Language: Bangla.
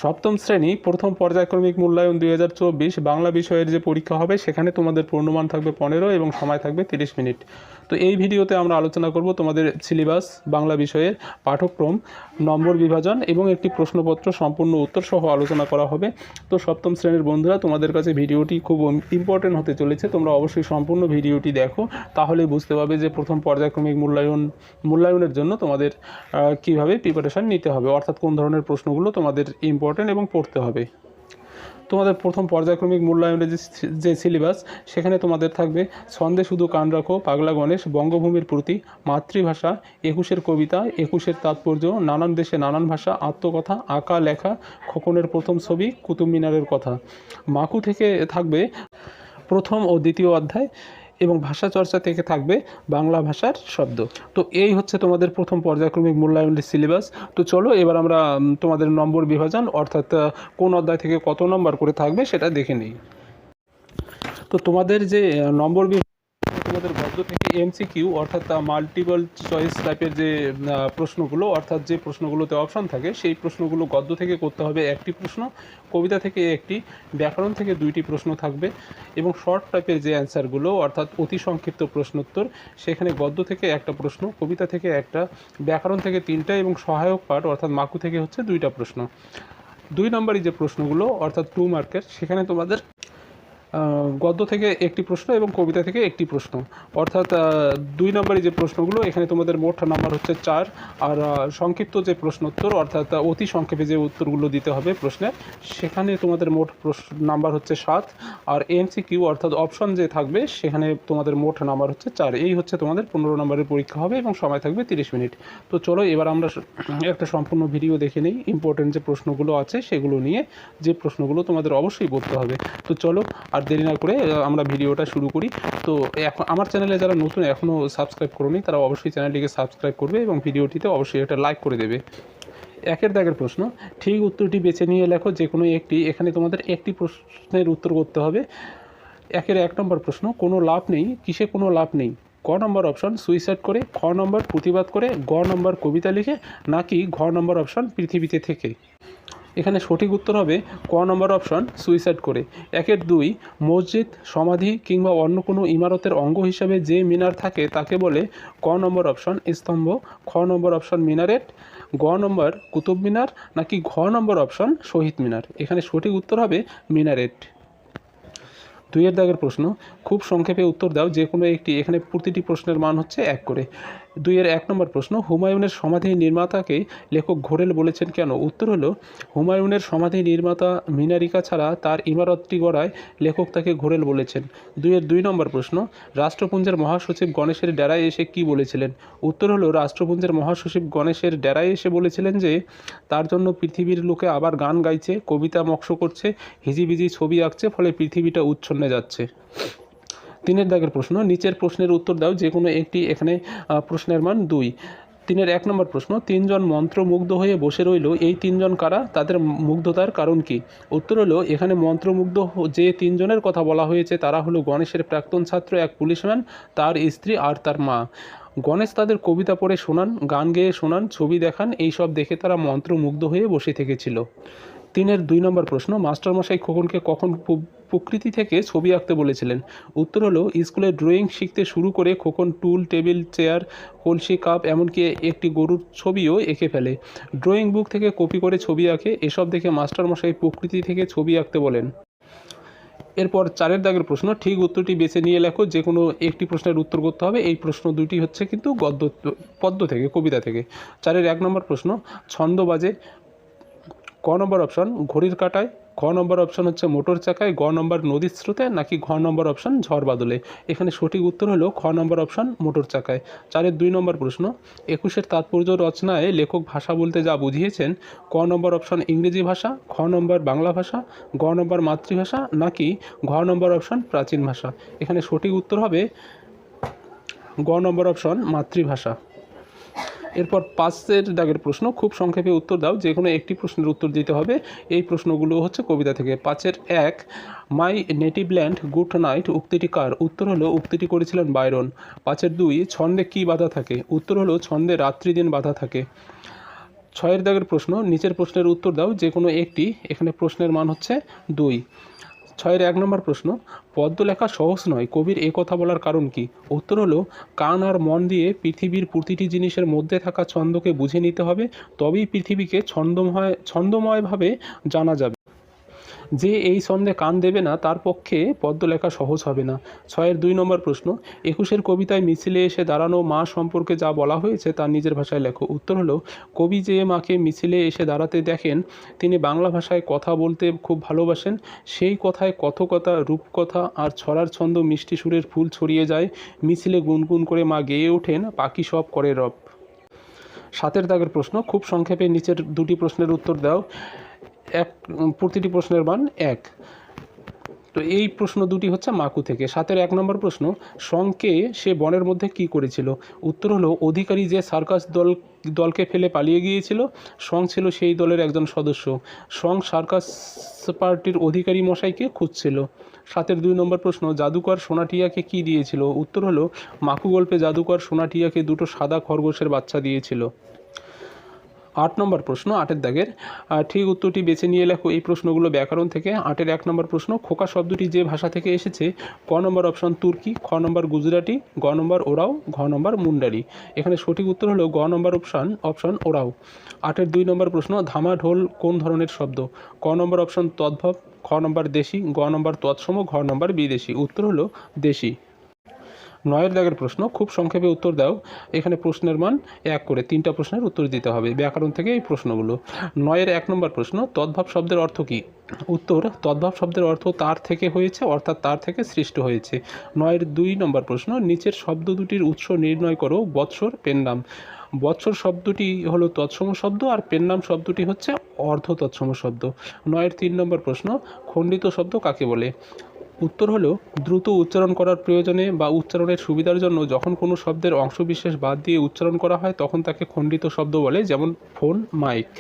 সপ্তম শ্রেণী প্রথম পর্যায়ক্রমিক মূল্যায়ন 2024 বাংলা বিষয়ের যে পরীক্ষা হবে সেখানে তোমাদের পূর্ণমান থাকবে 15 এবং সময় থাকবে 30 মিনিট। তো এই ভিডিওতে আমরা আলোচনা করব তোমাদের সিলেবাস, বাংলা বিষয়ের পাঠ্যক্রম, নম্বর বিভাজন এবং একটি প্রশ্নপত্র সম্পূর্ণ উত্তর সহ আলোচনা করা হবে। তো সপ্তম শ্রেণীর বন্ধুরা, তোমাদের কাছে ভিডিওটি খুব ইম্পর্টেন্ট হতে চলেছে। তোমরা অবশ্যই সম্পূর্ণ ভিডিওটি দেখো, তাহলেই বুঝতে পারবে যে প্রথম পর্যায়ক্রমিক মূল্যায়নের জন্য তোমাদের কীভাবে প্রিপারেশান নিতে হবে, অর্থাৎ কোন ধরনের প্রশ্নগুলো তোমাদের ইম্পর্টেন্ট এবং পড়তে হবে। তোমাদের প্রথম পর্যায়ক্রমিক মূল্যায়নের যে সিলেবাস, সেখানে তোমাদের থাকবে ছন্দে শুধু কান রাখো, পাগলা গণেশ, বঙ্গভূমির প্রতি, মাতৃভাষা, 21-এর কবিতা, 21-এর তাৎপর্য, নানান দেশে নানান ভাষা, আত্মকথা, আঁকা লেখা, খোকনের প্রথম ছবি, কুতুব মিনারের কথা। মাকু থেকে থাকবে প্রথম ও দ্বিতীয় অধ্যায় এবং ভাষা চর্চা থেকে থাকবে বাংলা ভাষার শব্দ। তো এই হচ্ছে তোমাদের প্রথম পর্যায়ক্রমিক মূল্যায়নের সিলেবাস। তো চলো এবার আমরা তোমাদের নম্বর বিভাজন, অর্থাৎ কোন অধ্যায় থেকে কত নম্বর করে থাকবে সেটা দেখে নিই। তো তোমাদের যে নম্বর তোমাদের গদ্য থেকে এমসিকিউ, অর্থাৎ মাল্টিপল চয়েস টাইপের যে প্রশ্নগুলো, অর্থাৎ যে প্রশ্নগুলোতে অপশন থাকে, সেই প্রশ্নগুলো গদ্য থেকে করতে হবে একটি প্রশ্ন, কবিতা থেকে একটি, ব্যাকরণ থেকে 2টি প্রশ্ন থাকবে এবং শর্ট টাইপের যে অ্যান্সারগুলো, অর্থাৎ অতি সংক্ষিপ্ত প্রশ্নোত্তর, সেখানে গদ্য থেকে একটা প্রশ্ন, কবিতা থেকে একটা, ব্যাকরণ থেকে 3টা এবং সহায়ক পাঠ অর্থাৎ মাকু থেকে হচ্ছে 2টা প্রশ্ন। 2 নম্বরই যে প্রশ্নগুলো অর্থাৎ 2 মার্কের, সেখানে তোমাদের গদ্য থেকে একটি প্রশ্ন এবং কবিতা থেকে একটি প্রশ্ন, অর্থাৎ 2 নম্বরে যে প্রশ্নগুলো, এখানে তোমাদের মোট নাম্বার হচ্ছে 4। আর সংক্ষিপ্ত যে প্রশ্নোত্তর, অর্থাৎ অতি সংক্ষেপে যে উত্তরগুলো দিতে হবে প্রশ্নের, সেখানে তোমাদের মোট নাম্বার হচ্ছে 7। আর এমসিকিউ অর্থাৎ অপশন যে থাকবে, সেখানে তোমাদের মোট নাম্বার হচ্ছে 4। এই হচ্ছে তোমাদের 15 নম্বরের পরীক্ষা হবে এবং সময় থাকবে 30 মিনিট। তো চলো এবার আমরা একটা সম্পূর্ণ ভিডিও দেখে নিই ইম্পর্টেন্ট যে প্রশ্নগুলো আছে সেগুলো নিয়ে, যে প্রশ্নগুলো তোমাদের অবশ্যই পড়তে হবে। তো চলো আর দেরি না করে আমরা ভিডিওটা শুরু করি। তো এখন আমার চ্যানেলে যারা নতুন এখনও সাবস্ক্রাইব করোনি, তারা অবশ্যই চ্যানেলটিকে সাবস্ক্রাইব করবে এবং ভিডিওটিতে অবশ্যই একটা লাইক করে দেবে। 1 দাগের প্রশ্ন, ঠিক উত্তরটি বেছে নিয়ে লেখো যে কোনো একটি। এখানে তোমাদের একটি প্রশ্নের উত্তর করতে হবে। 1 নম্বর প্রশ্ন, কোনো লাভ নেই, কিসে কোনো লাভ নেই? ক নম্বর অপশন সুইসাইড করে, খ নম্বর প্রতিবাদ করে, গ নম্বর কবিতা লিখে, নাকি ঘ নম্বর অপশন পৃথিবীতে থেকে? এখানে সঠিক উত্তর হবে ক নম্বর অপশন সুইসাইড করে। 2, মসজিদ, সমাধি কিংবা অন্য কোনো ইমারতের অঙ্গ হিসাবে যে মিনার থাকে তাকে বলে? ক নম্বর অপশন স্তম্ভ, খ নম্বর অপশন মিনারেট, গ নম্বর কুতুব মিনার, নাকি ঘ নম্বর অপশন শহীদ মিনার? এখানে সঠিক উত্তর হবে মিনারেট। 2 দাগের প্রশ্ন, খুব সংক্ষেপে উত্তর দাও যে কোনো একটি। এখানে প্রতিটি প্রশ্নের মান হচ্ছে 1 করে। 1 নম্বর প্রশ্ন, হুমায়ুনের সমাধি নির্মাতাকে লেখক ঘোরেল বলেছেন কেন? উত্তর হলো, হুমায়ুনের সমাধি নির্মাতা মিনারিকা ছাড়া তার ইমারতটি গড়ায় লেখক তাকে ঘোরেল বলেছেন। 2 নম্বর প্রশ্ন, রাষ্ট্রপুঞ্জের মহাসচিব গণেশের ডেরায় এসে কি বলেছিলেন? উত্তর হলো, রাষ্ট্রপুঞ্জের মহাসচিব গণেশের ডেরায় এসে বলেছিলেন যে তার জন্য পৃথিবীর লোকে আবার গান গাইছে, কবিতা মক্ষ করছে, হিজিবিজি ছবি আঁকছে, ফলে পৃথিবীটা উচ্ছন্নে যাচ্ছে। 3 দাগের প্রশ্ন, নিচের প্রশ্নের উত্তর দাও যে কোনো একটি। এখানে প্রশ্নের মান 2। 1 নম্বর প্রশ্ন, 3 জন মন্ত্রমুগ্ধ হয়ে বসে রইল, এই 3 জন কারা? তাদের মুগ্ধতার কারণ কি? উত্তর হলো, এখানে মন্ত্রমুগ্ধ যে 3 জনের কথা বলা হয়েছে তারা হলো গণেশের প্রাক্তন ছাত্র, এক পুলিশম্যান, তার স্ত্রী আর তার মা। গণেশ তাদের কবিতা পড়ে শোনান, গান গেয়ে শোনান, ছবি দেখান, এইসব দেখে তারা মন্ত্রমুগ্ধ হয়ে বসে থেকেছিল। 2 নম্বর প্রশ্ন, মাস্টারমশাই খোকনকে কখন প্রকৃতি থেকে ছবি আঁকতে বলেছিলেন? উত্তর হলো, স্কুলে ড্রয়িং শিখতে শুরু করে খোকন টুল, টেবিল, চেয়ার, কলসি, কাপ, এমনকি একটি গরুর ছবিও এঁকে ফেলে। ড্রয়িং বুক থেকে কপি করে ছবি আঁকে, এসব দেখে মাস্টারমশাই প্রকৃতি থেকে ছবি আঁকতে বলেন। এরপর 4 দাগের প্রশ্ন, ঠিক উত্তরটি বেছে নিয়ে লেখো যে কোনো একটি প্রশ্নের উত্তর করতে হবে। এই প্রশ্ন 2টি হচ্ছে কিন্তু পদ্য থেকে, কবিতা থেকে। 1 নম্বর প্রশ্ন, ছন্দ বাজে? ক নম্বর অপশন ঘড়ির কাঁটায়, খ নম্বর অপশন হচ্ছে মোটর চাকায়, গ নম্বর নদীর স্রোতে, নাকি ঘ নম্বর অপশন ঝড় বাদলে? এখানে সঠিক উত্তর হলো খ নম্বর অপশন মোটর চাকায়। 2 নম্বর প্রশ্ন, 21-এর তাৎপর্য রচনায় লেখক ভাষা বলতে যা বুঝিয়েছেন? ক নম্বর অপশন ইংরেজি ভাষা, খ নম্বর বাংলা ভাষা, গ নম্বর মাতৃভাষা, নাকি ঘ নম্বর অপশন প্রাচীন ভাষা? এখানে সঠিক উত্তর হবে গ নম্বর অপশন মাতৃভাষা। এরপর 5 দাগের প্রশ্ন, খুব সংক্ষেপে উত্তর দাও যে কোনো একটি প্রশ্নের উত্তর দিতে হবে। এই প্রশ্নগুলো হচ্ছে কবিতা থেকে। 1 my native land good night উক্তিটি কার? উত্তর হলো, উক্তিটি করেছিলেন বায়রন। 2 ছন্দে কি বাধা থাকে? উত্তর হলো, ছন্দে রাত্রি দিন বাধা থাকে। ছয়ের দাগের প্রশ্ন, নিচের প্রশ্নের উত্তর দাও যে কোনো একটি। এখানে প্রশ্নের মান হচ্ছে 2। ছয়ের 1 নম্বর প্রশ্ন, পদ্য লেখা সহজ নয়, কবির এ কথা বলার কারণ কি? উত্তর হলো, কান আর মন দিয়ে পৃথিবীর প্রতিটি জিনিসের মধ্যে থাকা ছন্দকে বুঝে নিতে হবে, তবেই পৃথিবীকে ছন্দময়ভাবে জানা যাবে। যে এই ছন্দে কান দেবে না তার পক্ষে পদ্য লেখা সহজ হবে না। ছয়ের 2 নম্বর প্রশ্ন, 21-এর কবিতায় মিছিলে এসে দাঁড়ানো মা সম্পর্কে যা বলা হয়েছে তা নিজের ভাষায় লেখো। উত্তর হলো, কবি যে মাকে মিছিলে এসে দাঁড়াতে দেখেন তিনি বাংলা ভাষায় কথা বলতে খুব ভালোবাসেন। সেই কথায় কথকতা, রূপকথা আর ছড়ার ছন্দ মিষ্টি সুরের ফুল ছড়িয়ে যায়। মিছিলে গুনগুন করে মা গেয়ে ওঠেন, পাখি সব করে রব। 7-এর দাগের প্রশ্ন, খুব সংক্ষেপে নিচের 2টি প্রশ্নের উত্তর দাও। প্রতিটি প্রশ্নের মান 1। তো এই প্রশ্ন দুটি হচ্ছে মাকু থেকে। 7-এর 1 নম্বর প্রশ্ন, শংকে সে বনের মধ্যে কি করেছিল? উত্তর হলো, অধিকারী যে সার্কাস দলকে ফেলে পালিয়ে গিয়েছিল, শং ছিল সেই দলের একজন সদস্য। শং সার্কাস পার্টির অধিকারী মশাইকে খুঁজছিল। 7-এর 2 নম্বর প্রশ্ন, জাদুকর সোনাটিয়াকে কি দিয়েছিল? উত্তর হলো, মাকু গল্পে জাদুকর সোনাটিয়াকে 2টো সাদা খরগোশের বাচ্চা দিয়েছিল। 8 নম্বর প্রশ্ন, 8-এর দাগের ঠিক উত্তরটি বেছে নিয়ে লেখো এই প্রশ্নগুলো ব্যাকরণ থেকে। 8-এর 1 নম্বর প্রশ্ন, খোকা শব্দটি যে ভাষা থেকে এসেছে? ক নম্বর অপশন তুর্কি, খ নম্বর গুজরাটি, গ নম্বর ওরাও, ঘ নম্বর মুন্ডারি। এখানে সঠিক উত্তর হলো গ নম্বর অপশন ওরাও। 8-এর 2 নম্বর প্রশ্ন, ধামা ঢোল কোন ধরনের শব্দ? ক নম্বর অপশন তদ্ভব, খ নম্বর দেশি, গ নম্বর তৎসম, ঘ নম্বর বিদেশি। উত্তর হলো দেশি। 9-এর দাগের প্রশ্ন, খুব সংক্ষেপে উত্তর দাও। এখানে প্রশ্নের মান 1 করে 3টা প্রশ্নের উত্তর দিতে হবে ব্যাকরণ থেকে এই প্রশ্নগুলো। 9-এর 1 নম্বর প্রশ্ন, তদ্ভব শব্দের অর্থ কী? উত্তর, তদ্ভব শব্দের অর্থ তার থেকে হয়েছে, অর্থাৎ তার থেকে সৃষ্ট হয়েছে। 9-এর 2 নম্বর প্রশ্ন, নিচের শব্দ দুটির উৎস নির্ণয় করো। বৎসর, পেন নাম। বৎসর শব্দটি হলো তৎসম শব্দ আর পেন নাম শব্দটি হচ্ছে অর্ধ তৎসম শব্দ। 9-এর 3 নম্বর প্রশ্ন, খণ্ডিত শব্দ কাকে বলে? উত্তর হলো, দ্রুত উচ্চারণ করার প্রয়োজনে বা উচ্চারণের সুবিধার জন্য যখন কোনো শব্দের অংশবিশেষ বাদ দিয়ে উচ্চারণ করা হয় তখন তাকে খণ্ডিত শব্দ বলে, যেমন ফোন, মাইক।